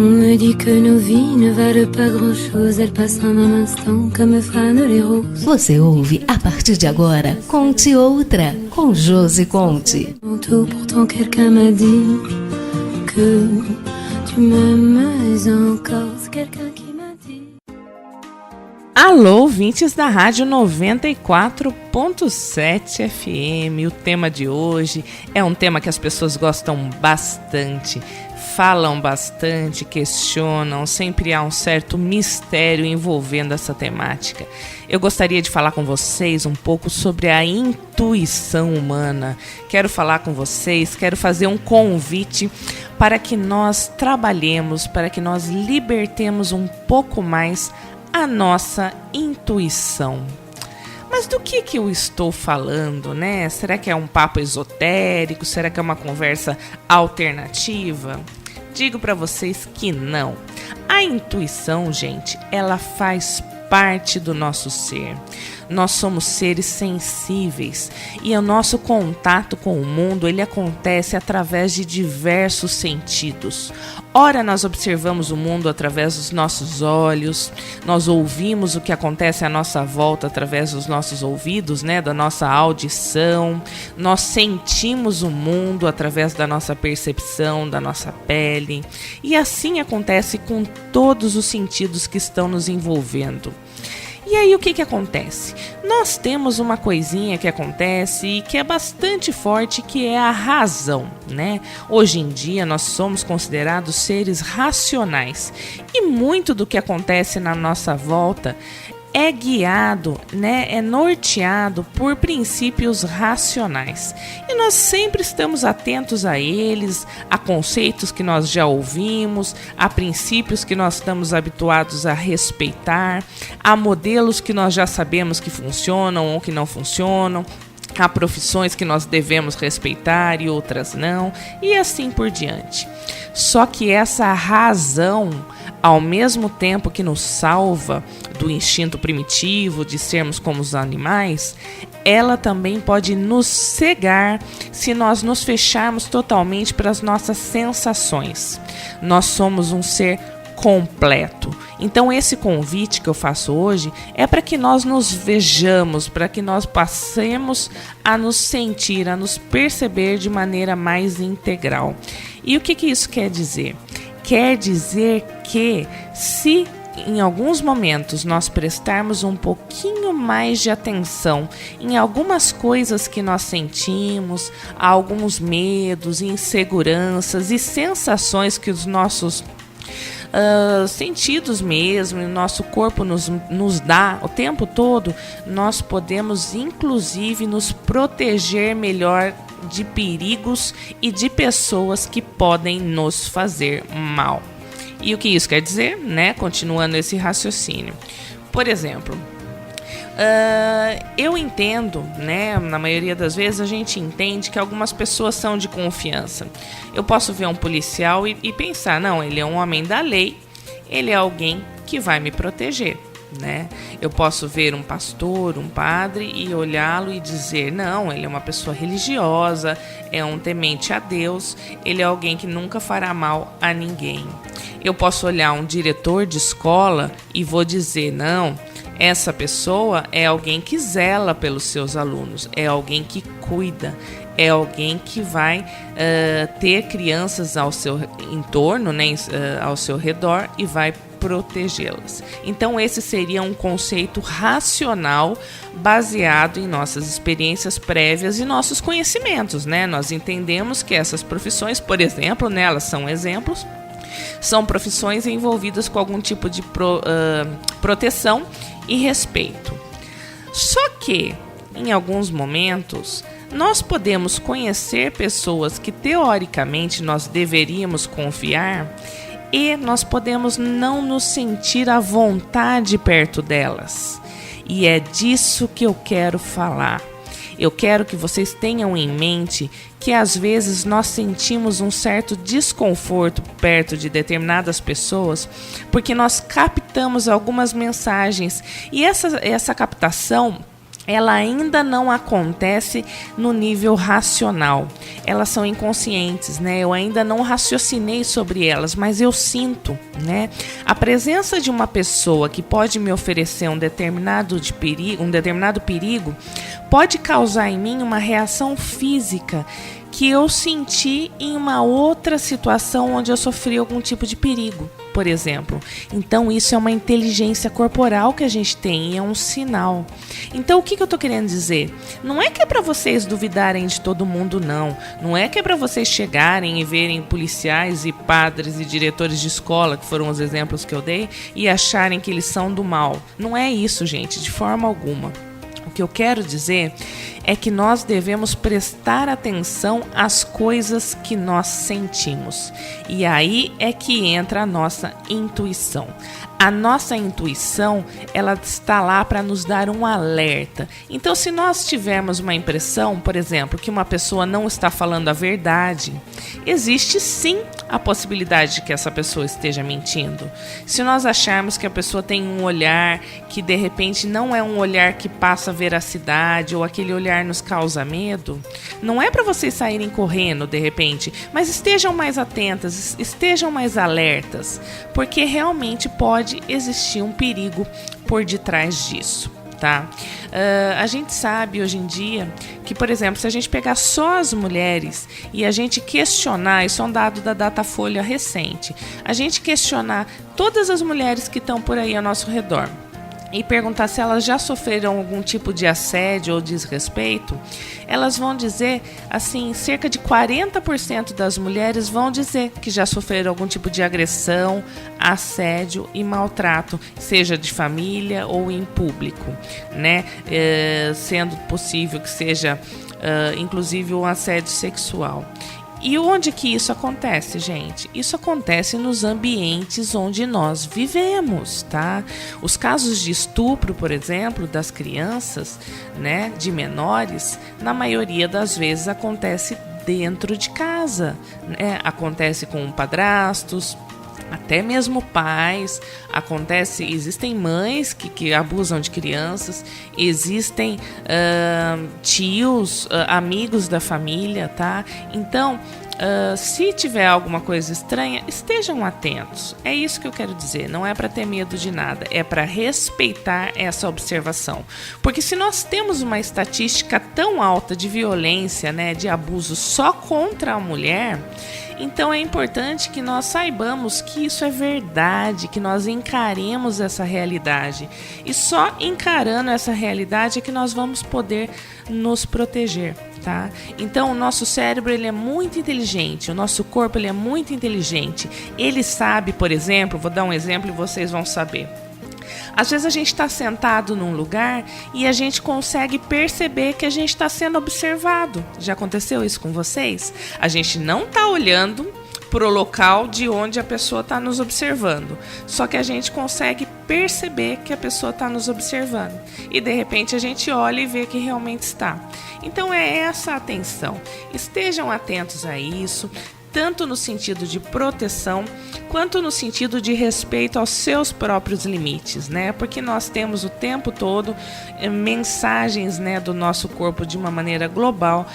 On me dit que nos vies ne valent pas grand-chose, elles passent en un instant comme fanent les roses. Você ouve a partir de agora Conte Outra, com Josi Conte. Pourtant quelqu'un m'a dit que tu m'aimes encore, c'est quelqu'un qui m'a dit. Alô, ouvintes da Rádio 94.7 FM. O tema de hoje é um tema que as pessoas gostam bastante, falam bastante, questionam, sempre há um certo mistério envolvendo essa temática. Eu gostaria de falar com vocês um pouco sobre a intuição humana. Quero falar com vocês, quero fazer um convite para que nós trabalhemos, para que nós libertemos um pouco mais a nossa intuição. Mas do que eu estou falando, né? Será que é um papo esotérico? Será que é uma conversa alternativa? Digo para vocês que não. A intuição, gente, ela faz parte do nosso ser. Nós somos seres sensíveis e o nosso contato com o mundo, ele acontece através de diversos sentidos. Ora, nós observamos o mundo através dos nossos olhos, nós ouvimos o que acontece à nossa volta através dos nossos ouvidos, né, da nossa audição, nós sentimos o mundo através da nossa percepção, da nossa pele, e assim acontece com todos os sentidos que estão nos envolvendo. E aí o que acontece? Nós temos uma coisinha que acontece e que é bastante forte, que é a razão, né? Hoje em dia nós somos considerados seres racionais e muito do que acontece na nossa volta é guiado, né, é norteado por princípios racionais. E nós sempre estamos atentos a eles, a conceitos que nós já ouvimos, a princípios que nós estamos habituados a respeitar, a modelos que nós já sabemos que funcionam ou que não funcionam, há profissões que nós devemos respeitar e outras não, e assim por diante. Só que essa razão, ao mesmo tempo que nos salva do instinto primitivo de sermos como os animais, ela também pode nos cegar se nós nos fecharmos totalmente para as nossas sensações. Nós somos um ser completo. Então esse convite que eu faço hoje é para que nós nos vejamos, para que nós passemos a nos sentir, a nos perceber de maneira mais integral. E o que isso quer dizer? Quer dizer que se em alguns momentos nós prestarmos um pouquinho mais de atenção em algumas coisas que nós sentimos, alguns medos, inseguranças e sensações que os nossos sentidos mesmo, o nosso corpo nos dá o tempo todo, nós podemos inclusive nos proteger melhor de perigos e de pessoas que podem nos fazer mal. E o que isso quer dizer, né? Continuando esse raciocínio. Por exemplo, eu entendo, né? Na maioria das vezes a gente entende que algumas pessoas são de confiança. Eu posso ver um policial e pensar, não, ele é um homem da lei, ele é alguém que vai me proteger, né? Eu posso ver um pastor, um padre e olhá-lo e dizer, não, ele é uma pessoa religiosa, é um temente a Deus, ele é alguém que nunca fará mal a ninguém. Eu posso olhar um diretor de escola e vou dizer, não, essa pessoa é alguém que zela pelos seus alunos, é alguém que cuida, é alguém que vai ter crianças ao seu entorno, né, ao seu redor e vai protegê-las. Então esse seria um conceito racional baseado em nossas experiências prévias e nossos conhecimentos, né? Nós entendemos que essas profissões, por exemplo, né, elas são exemplos, são profissões envolvidas com algum tipo de proteção e respeito. Só que, em alguns momentos, nós podemos conhecer pessoas que teoricamente nós deveríamos confiar e nós podemos não nos sentir à vontade perto delas. E é disso que eu quero falar. Eu quero que vocês tenham em mente que às vezes nós sentimos um certo desconforto perto de determinadas pessoas porque nós captamos algumas mensagens e essa captação ela ainda não acontece no nível racional. Elas são inconscientes, né? Eu ainda não raciocinei sobre elas, mas eu sinto, né? A presença de uma pessoa que pode me oferecer um determinado perigo pode causar em mim uma reação física que eu senti em uma outra situação onde eu sofri algum tipo de perigo, por exemplo. Então isso é uma inteligência corporal que a gente tem, e é um sinal. Então o que eu estou querendo dizer? Não é que é para vocês duvidarem de todo mundo, não. Não é que é para vocês chegarem e verem policiais e padres e diretores de escola, que foram os exemplos que eu dei, e acharem que eles são do mal. Não é isso, gente, de forma alguma. O que eu quero dizer é que nós devemos prestar atenção às coisas que nós sentimos. E aí é que entra a nossa intuição. A nossa intuição, ela está lá para nos dar um alerta. Então, se nós tivermos uma impressão, por exemplo, que uma pessoa não está falando a verdade, existe sim a possibilidade de que essa pessoa esteja mentindo. Se nós acharmos que a pessoa tem um olhar que de repente não é um olhar que passa veracidade, ou aquele olhar nos causa medo, não é para vocês saírem correndo de repente, mas estejam mais atentas, estejam mais alertas, porque realmente pode existir um perigo por detrás disso, tá? A gente sabe hoje em dia que, por exemplo, se a gente pegar só as mulheres e a gente questionar, isso é um dado da Datafolha recente, a gente questionar todas as mulheres que estão por aí ao nosso redor e perguntar se elas já sofreram algum tipo de assédio ou desrespeito, elas vão dizer, assim, cerca de 40% das mulheres vão dizer que já sofreram algum tipo de agressão, assédio e maltrato, seja de família ou em público, né? Sendo possível que seja, inclusive, um assédio sexual. E onde que isso acontece, gente? Isso acontece nos ambientes onde nós vivemos, tá? Os casos de estupro, por exemplo, das crianças, né, de menores, na maioria das vezes acontece dentro de casa, né? Acontece com padrastos, até mesmo pais, existem mães que abusam de crianças, existem tios, amigos da família, tá? Então, se tiver alguma coisa estranha, estejam atentos. É isso que eu quero dizer, não é para ter medo de nada, é para respeitar essa observação. Porque se nós temos uma estatística tão alta de violência, né, de abuso só contra a mulher, então é importante que nós saibamos que isso é verdade, que nós encaremos essa realidade. E só encarando essa realidade é que nós vamos poder nos proteger, tá? Então o nosso cérebro, ele é muito inteligente, o nosso corpo, ele é muito inteligente. Ele sabe, por exemplo, vou dar um exemplo e vocês vão saber. Às vezes a gente está sentado num lugar e a gente consegue perceber que a gente está sendo observado. Já aconteceu isso com vocês? A gente não está olhando para o local de onde a pessoa está nos observando. Só que a gente consegue perceber que a pessoa está nos observando. E de repente a gente olha e vê que realmente está. Então é essa atenção. Estejam atentos a isso, tanto no sentido de proteção, quanto no sentido de respeito aos seus próprios limites, né? Porque nós temos o tempo todo mensagens, né, do nosso corpo de uma maneira global,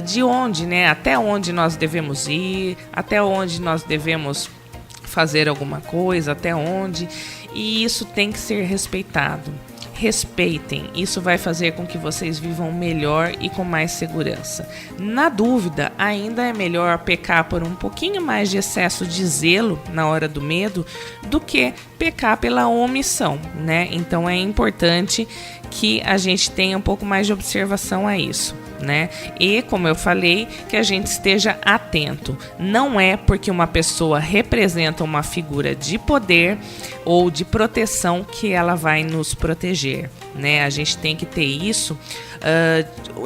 de onde, né, até onde nós devemos ir, até onde nós devemos fazer alguma coisa, até onde, e isso tem que ser respeitado. Respeitem, isso vai fazer com que vocês vivam melhor e com mais segurança. Na dúvida, ainda é melhor pecar por um pouquinho mais de excesso de zelo na hora do medo do que pecar pela omissão, né? Então é importante que a gente tenha um pouco mais de observação a isso, né? E, como eu falei, que a gente esteja atento. Não é porque uma pessoa representa uma figura de poder ou de proteção que ela vai nos proteger, né? A gente tem que ter isso,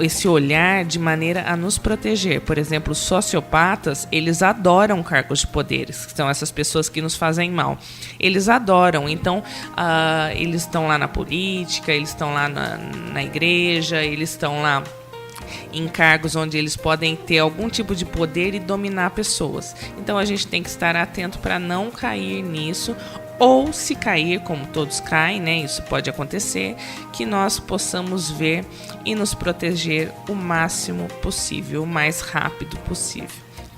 esse olhar de maneira a nos proteger. Por exemplo, os sociopatas, eles adoram cargos de poderes, que são essas pessoas que nos fazem mal. Eles adoram, então eles estão lá na política, eles estão lá na igreja, eles estão lá em cargos onde eles podem ter algum tipo de poder e dominar pessoas. Então a gente tem que estar atento para não cair nisso, ou se cair, como todos caem, né? Isso pode acontecer, que nós possamos ver e nos proteger o máximo possível, o mais rápido possível,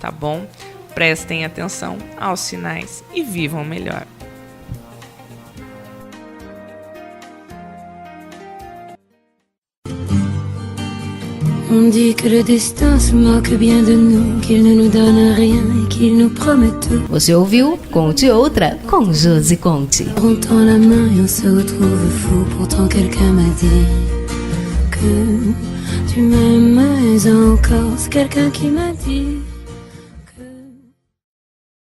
tá bom? Prestem atenção aos sinais e vivam melhor. On dit que le destin se moque bien de nous, qu'il ne nous donne rien et qu'il nous promet tout. Você ouviu Conte Outra com Josi Conte. On tend la main et on se retrouve fou. Pourtant quelqu'un m'a dit que tu m'aimes encore. C'est quelqu'un qui m'a dit